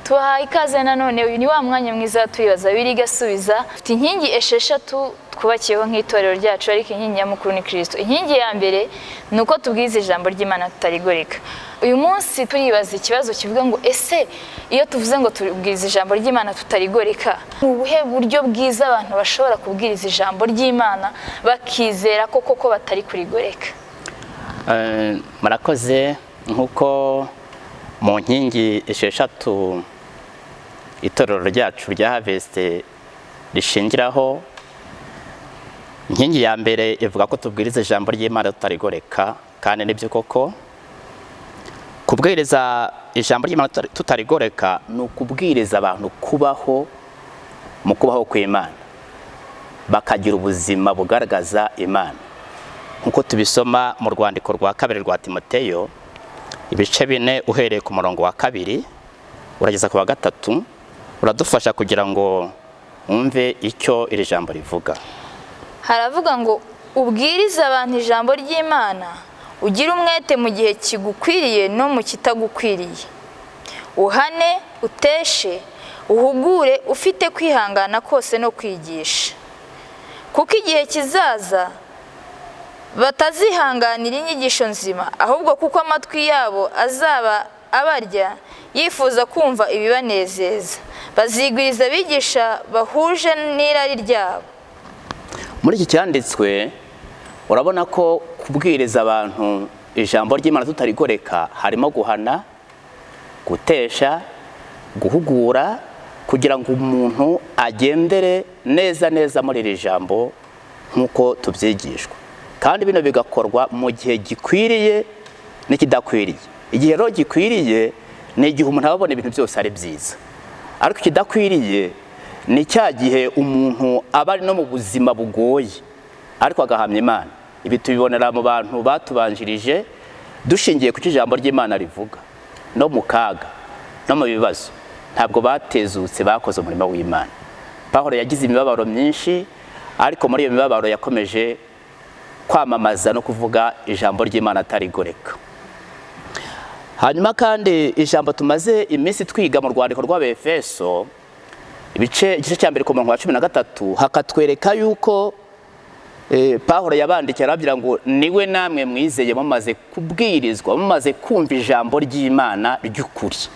tuhaye ikaze nanone. Uyu ni wa mwanya mwiza turibaza biri gasubiza. Ufite inkingi esheshatu twubakiyeho nk'itorero ryacu, ariko inkingi y'amukuru ni Kristo. Inkingi ya mbere ni uko tubwiriza ijambo ry'Imana tutarigoreka. Uyu munsi turibaza ikibazo kivuga ngo ese iyo tuvuze ngo tubwiriza ijambo ry'Imana tutarigoreka, ubuhe buryo bwiza abantu bashobora kubwiriza ijambo ry'Imana bakizera koko batari kurigoreka? Murakoze. Nkuko mu nkingi esheshatu itorero ryacu rya Harvest rishingiraho, inkingi ya mbere ivuga ko tubwiriza ijambo ry'Imana tutarigoreka, kandi nibyo koko kubwiriza ijambo ry'Imana tutarigoreka ni ukubwiriza abantu kubaho mu kubaho kw'Imana, bakagira ubuzima bugaragaza Imana, nkuko tubisoma mu rwandiko rwa kabiri rwa Timoteyo ibice 4 uhereye ku murongo wa 2 urageza ku wa 3, uradufasha kugira ngo umve icyo iri jambo rivuga. Haravuga ngo ubwiriza abantu ijambo ry'Imana, ugira umwete mu gihe kigukwiriye no mu kitagukwiriye, uhane, uteshe, uhugure, ufite kwihangana kose no kwigisha. Kuko igihe kizaza batazihanganira inyigisho nzima, ahubwo kuko amatwi yabo azaba abarya yifuza kumva ibibanezeza, bazigwiriza abigisha bahuje n'irari ryabo. Muri iki cyanditswe urabona ko kubwiriza abantu ijambo ry'Imana tutarigoreka harimo guhana, gutesha, guhugura, kugira ngo umuntu agendere neza muri iri jambo nkuko tubyigishwa. Kandi bino bigakorwa mu gihe gikwiriye n'ikidakwiriye. Igihe rero gikwiriye ni igihe umuntu ababona ibintu byose ari byiza, ariko ikidakwiriye ni cya gihe umuntu aba ari no mu buzima bugoye ariko agahamya Imana. Ibi tubibonera mu bantu batubanjirije, dushingiye ku ijambo ry'Imana rivuga, no mu kaga no mu bibazo ntabwo batezutse, bakoze umurimo w'Imana. Pawulo yagize imibabaro myinshi, ariko muri iyo mibabaro yakomeje kwamamaza no kuvuga ijambo ry'Imana atarigoreka. Hanyuma kandi ijambo tumaze iminsi twiga mu rwandiko rw'Abefeso igice cya mbere ku murongo wa 13 hakatwereka yuko Pawulo yabandikira ababwira ngo niwe namwe mwizeye mumaze kubwirizwa, mumaze kumva ijambo ry'Imana ry'ukuri.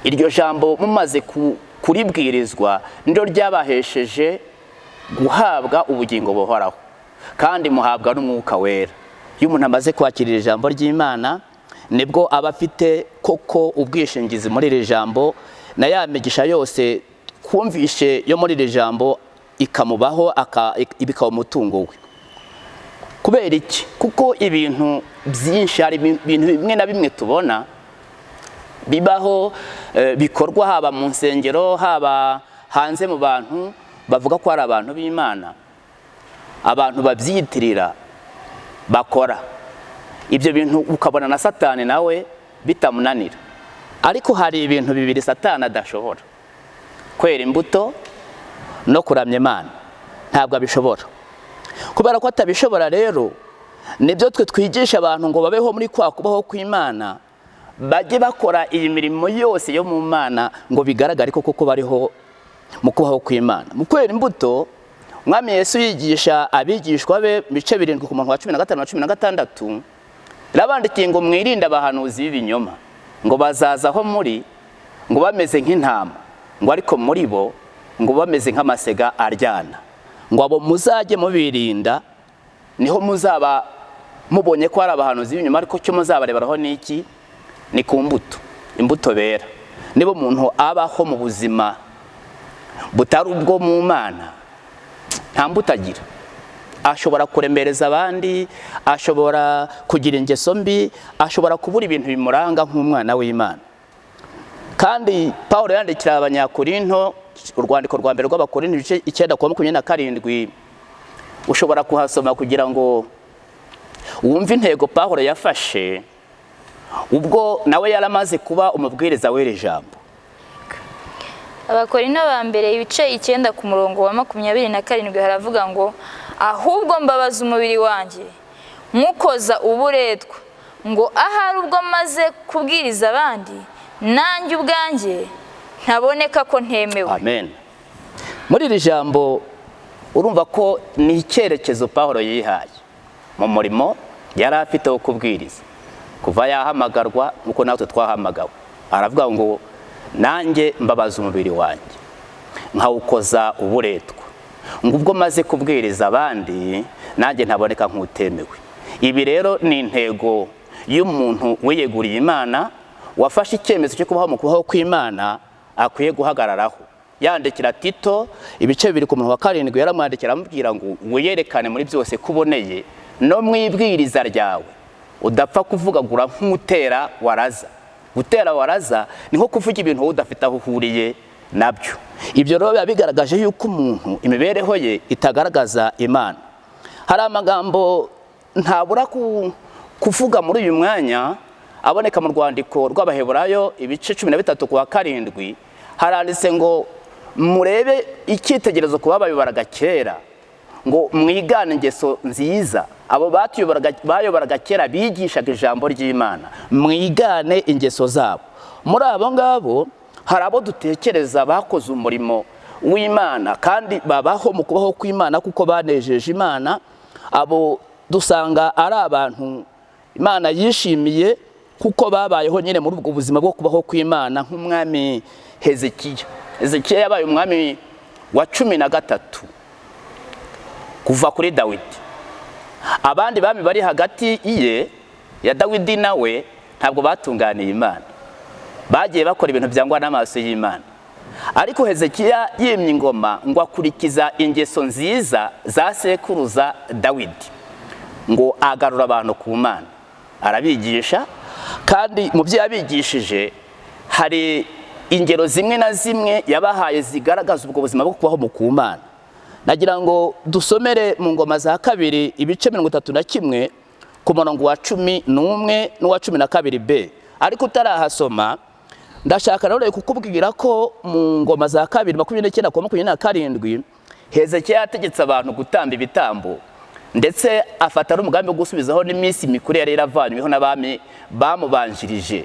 Iryo jambo mumaze kuribwirizwa ndio ryabahesheje guhabwa ubugingo buhoraho, kandi muhabwa n'umwuka wera. Iyo umuntu amaze kwakirira ijambo ry'Imana nibwo aba afite koko ubwishingizi muri iri jambo, na ya migisha yose kumvishe yo muri iri jambo ikamubaho, ibikaba umutungo we. Kubera iki? Kuko ibintu byinshi, hari ibintu bimwe na bimwe tubona bibaho, bikorwa haba mu nsengero, haba hanze mu bantu bavuga ko ari abantu b'Imana, abantu babyitirira bakora ibyo bintu, ukabona na Satani nawe bitamunanira. Ariko hari ibintu bibiri Satani adashobora: kwera imbuto no kuramya Imana. Ntabwo abishobora. Kubera ko atabishobora rero, nibyo twe twigisha abantu ngo babeho muri kwa kubaho kw'Imana, bajye bakora iyi mirimo yose yo mu Mana ngo bigaragare ko koko bariho mu kubaho kw'Imana. Mu kwera imbuto, Umwami Yesu yigisha abigishwa be bice 7 ku murongo wa 15 na 16, rabandikiye ngo mwirinde abahanuzi b'ibinyoma, ngo bazazaho muri ngo bameze nk'intama, ngo ariko muri bo ngo bameze nk'amasega aryana. Ngo abo muzajye mubirinda, niho muzaba mubonye ko ari abahanuzi b'ibinyoma, ariko cyo muzabareberaho niki? Ni ku mbuto, imbuto bera. Nibo umuntu abaho mu buzima butari ubwo mu Mana, nta mbuto agira. Ashobora kurembereza abandi, ashobora kugira ingeso mbi, ashobora kubura ibintu bimuranga nk'umwana w'Imana. Kandi Pawulo yandikira Abanyakorinto, urwandiko rwa mbere rw'Abakorinto ibice 9:27, ushobora kuhasoma kugira ngo wumve intego Pawulo yafashe ubwo nawe yaramaze kuba umubwiriza w'iri jambo. Abakorinto ba mbere ibice 9 ku murongo wa 27 haravuga ngo ahubwo mbabaza umubiri wanjye mukoza uburetwa, ngo ahari ubwo maze kubwiriza abandi nanjye ubwanjye ntaboneka ko ntemewe. Amen. Muri iri jambo urumva ko ni icyerekezo Pawulo yihaye mu murimo yari afite wo kubwiriza kuva yahamagarwa nkuko natwe twahamagawe. Aravuga ngo nanjye mbabaza umubiri wanjye nkawukoza uburetwa, ngo ubwo maze kubwiriza abandi nanjye ntaboneka nk'utemewe. Ibi rero ni intego y'umuntu wiyeguriye Imana, wafashe icyemezo cyo kubaho mu kubaho kw'Imana akwiye guhagararaho. Yandikira Tito ibice 2:7 yaramwandikira amubwira ngo wiyerekane muri byose kuboneye no mwibwiriza ryawe udapfa kuvugagura nk'utera waraza. Gutera waraza ni nko kuvuga ibintu udafite aho uhuriye nabyo. Ibyo rero biba bigaragaje yuko umuntu imibereho ye itagaragaza Imana. Hari amagambo ntabura kuvuga muri uyu mwanya aboneka mu rwandiko rw'Abaheburayo ibice 13:7. Haranditse ngo murebe icyitegerezo kuba bayobaraga kera, ngo mwigane ingeso nziza. Abo bayobaraga kera bigishaga ijambo ry'Imana, mwigane ingeso zabo. Muri abo ngabo hari abo dutekereza bakoze umurimo w'Imana kandi babaho mu kubaho kw'Imana kuko banejeje Imana. Abo dusanga ari abantu Imana yishimiye kuko babayeho nyine muri ubwo buzima bwo kubaho kw'Imana, nk'umwami Hezekiya. Hezekiya yabaye umwami wa 13 kuva kuri Dawidi. Abandi bami bari hagati iye ya Dawidi nawe ntabwo batunganiye Imana, bagiye bakora ibintu byangwa n'amaso y'Imana. Ariko Hezekiya yimye ingoma ngo akurikiza ingeso nziza za sekuruza Dawidi, ngo agarura abantu ku Mana, arabigisha. Kandi mu byo yabigishije hari ingero zimwe na zimwe yabahaye zigaragaza ubwo buzima bwo kubaho mu ku Mana. Nagira ngo dusomere mu ngoma za 2 ibice 31 ku murongo wa 11 n'uwa 12b. Ariko utarahasoma ndashaka rero kukubwira ko mu ngoma za 2:29-27 Hezekiya yategetse abantu gutamba ibitambo, ndetse afata ari umugambi wo gusubizaho n'iminsi mikuru yari yaravanyweho n'abami bamubanjirije.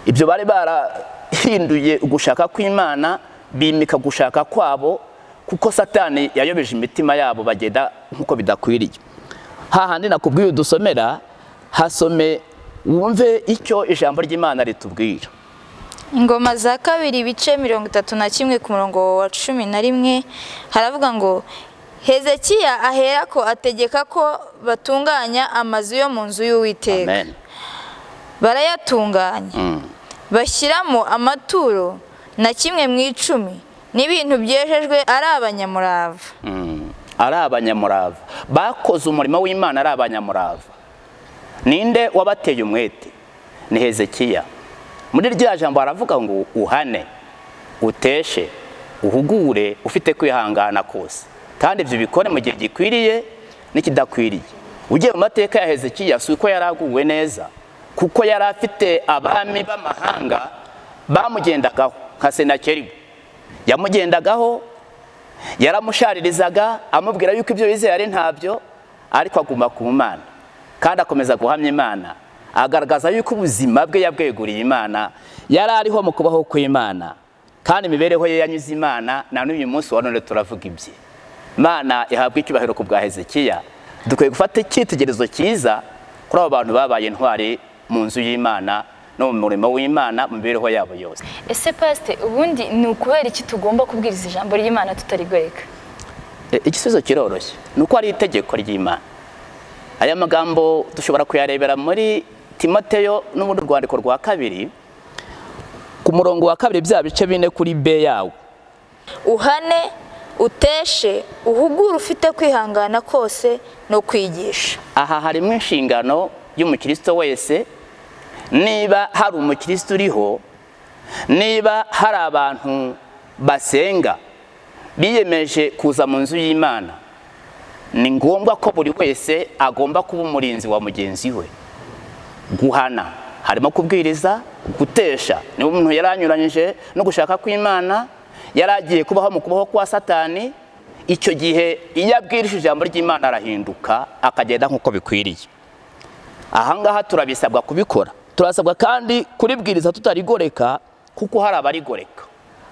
Ibyo bari barahinduye ugushaka kw'Imana, bimika gushaka kwabo kuko Satani yayobeje imitima yabo bagenda nkuko bidakwiriye. Hahandi nakubwiye udusomera, hasome wumve icyo ijambo ry'Imana ritubwira. Ingoma za 2 ibice 31 ku murongo wa 11 haravuga ngo Hezekiya ahera ko ategeka ko batunganya amazu yo mu nzu y'Uwiteka. Amen. Barayatunganya. Bashyiramo amaturo na 1/10 n'ibintu byejejwe ari abanyamurava. Ari abanyamurava, bakoze umurimo w'Imana ari abanyamurava. Ninde wabateye umwete? Ni Hezekiya. Muri rya jambo aravuga ngo uhane, uteshe, uhugure, ufite kwihangana kose. Kandi ibyo bikore mu gihe gikwiriye n'ikidakwiriye. Ugiye mu mateka ya Hezekiya si uko yaraguwe neza, kuko yari afite abami b'amahanga bamugendagaho nka Senakeribu. Yamugendagaho, yaramusharirizaga amubwira yuko ibyo yizeye ari ntabyo, ariko aguma ku Mana kandi akomeza guhamya Imana, agaragaza yuko ubuzima bwe yabweguriye Imana, yari ariho mu kubaho kw'Imana kandi imibereho ye yanyuze Imana. Na n'uyu munsi wa none turavuga ibye. Imana ihabwa icyubahiro ku bwa Hezekiya. Dukwiye gufata icyitegerezo cyiza kuri abo bantu babaye intwari mu nzu y'Imana no mu murimo w'Imana mu mibereho yabo yose. Ese Pastor, ubundi ni ukubera iki tugomba kubwiriza ijambo ry'Imana tutarigoreka? Igisubizo kiroroshye, nuko ari itegeko ry'Imana. Aya magambo dushobora kuyarebera muri Timoteyo n'ubundi rwandiko rwa 2 ku murongo wa 2 bya bice 4 kuri B yawo. Uhane, uteshe, uhugure, ufite kwihangana kose no kwigisha. Aha harimo inshingano y'umukristo wese. Niba hari umukristo uriho, niba hari abantu basenga biyemeje kuza mu nzu y'Imana, ni ngombwa ko buri wese agomba kuba umurinzi wa mugenzi we. Guhana harimo kubwiriza, gutesha niba umuntu yaranyuranyije no gushaka kw'Imana, yaragiye kubaho mu kubaho kwa Satani, icyo gihe iyo abwirije ijambo ry'Imana arahinduka akagenda nkuko bikwiriye. Aha ngaha turabisabwa kubikora turasabwa kandi kuribwiriza tutarigoreka, kuko hari abarigoreka,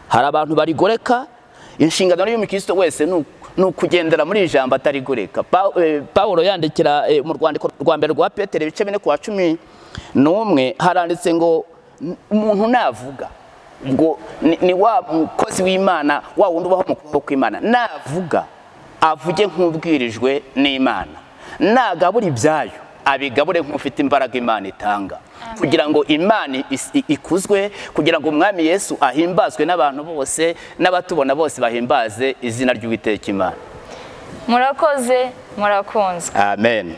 hari abantu barigoreka. Inshingano y'umukristo wese ni ukugendera muri ijambo atarigoreka. Pawulo yandikira mu rwandiko rwa mbere rwa Petero ibice 4:11 haranditse ngo umuntu navuga, ngo ni wa mukozi w'Imana, wa wundi ubaho mu kuboko kw'Imana, navuga avuge nk'ubwirijwe n'Imana, nagabura ibyayo abigabure nk'ufite imbaraga Imana itanga, kugira ngo Imana ikuzwe, kugira ngo Umwami Yesu ahimbazwe n'abantu bose, n'abatubona bose bahimbaze izina ry'Uwiteka Imana. Murakoze, murakunzwe. Amen.